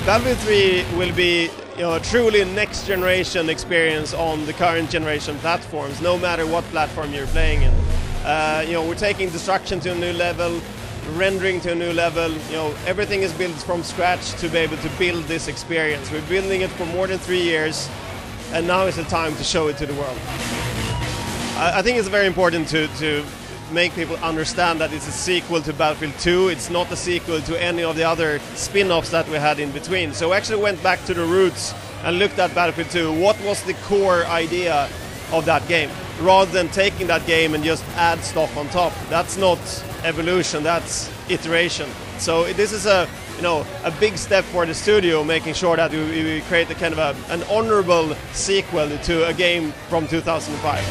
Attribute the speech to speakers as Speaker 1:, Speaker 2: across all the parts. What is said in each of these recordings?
Speaker 1: Battlefield 3 will be a truly next generation experience on the current generation platforms, no matter what platform you're playing in. We're taking destruction to a new level, rendering to a new level. Everything is built from scratch to be able to build this experience. We're building it for more than 3 years, and now is the time to show it to the world. I think it's very important to make people understand that it's a sequel to Battlefield 2. It's not a sequel to any of the other spin-offs that we had in between. So we actually went back to the roots and looked at Battlefield 2. What was the core idea of that game? Rather than taking that game and just add stuff on top. That's not evolution, that's iteration. So this is a big step for the studio, making sure that we create a kind of an honorable sequel to a game from 2005.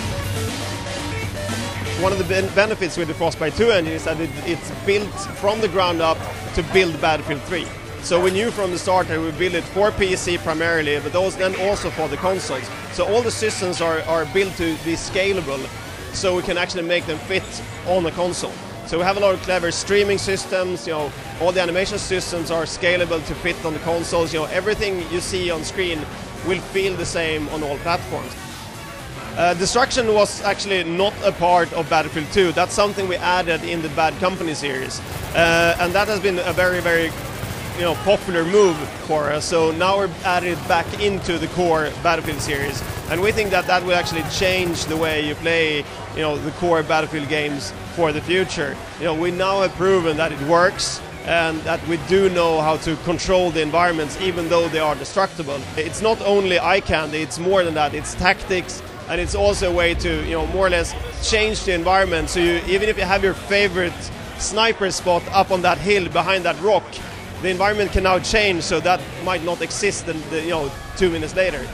Speaker 1: One of the benefits with the Frostbite 2 engine is that it's built from the ground up to build Battlefield 3. So we knew from the start that we build it for PC primarily, but then also for the consoles. So all the systems are built to be scalable, so we can actually make them fit on the console. So we have a lot of clever streaming systems. All the animation systems are scalable to fit on the consoles. Everything you see on screen will feel the same on all platforms. Destruction was actually not a part of Battlefield 2. That's something we added in the Bad Company series, and that has been a very, very popular move for us. So now we're adding it back into the core Battlefield series, and we think that will actually change the way you play the core Battlefield games for the future. We now have proven that it works, and that we do know how to control the environments even though they are destructible. It's not only eye candy, it's more than that. It's tactics, and it's also a way to more or less change the environment. So even if you have your favorite sniper spot up on that hill behind that rock, the environment can now change, so that might not exist 2 minutes later.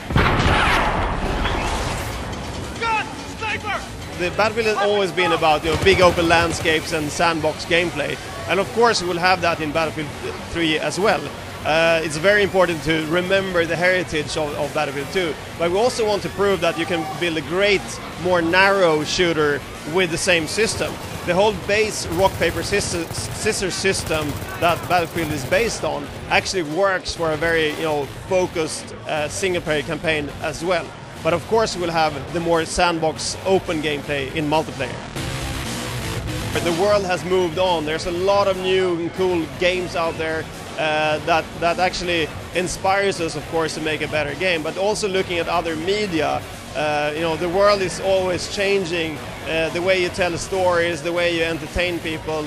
Speaker 2: God, sniper!
Speaker 1: The Battlefield has always been about big open landscapes and sandbox gameplay, and of course we will have that in Battlefield 3 as well. It's very important to remember the heritage of Battlefield 2, but we also want to prove that you can build a great, more narrow shooter with the same system. The whole base rock, paper, scissors system that Battlefield is based on actually works for a very focused single-player campaign as well. But of course we'll have the more sandbox open gameplay in multiplayer. The world has moved on. There's a lot of new and cool games out there that actually inspires us, of course, to make a better game. But also looking at other media, the world is always changing. The way you tell stories, the way you entertain people,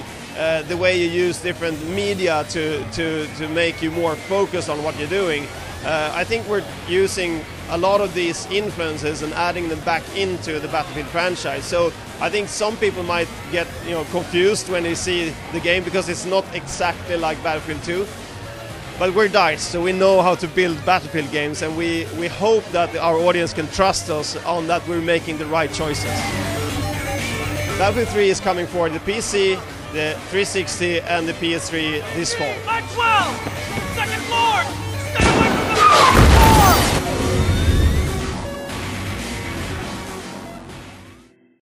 Speaker 1: the way you use different media to make you more focused on what you're doing. I think we're using a lot of these influences and adding them back into the Battlefield franchise. So I think some people might get confused when they see the game, because it's not exactly like Battlefield 2. But we're DICE, so we know how to build Battlefield games, and we hope that our audience can trust us on that we're making the right choices. Battlefield 3 is coming for the PC, the 360 and the PS3 this fall.
Speaker 2: Mark 12! Second floor!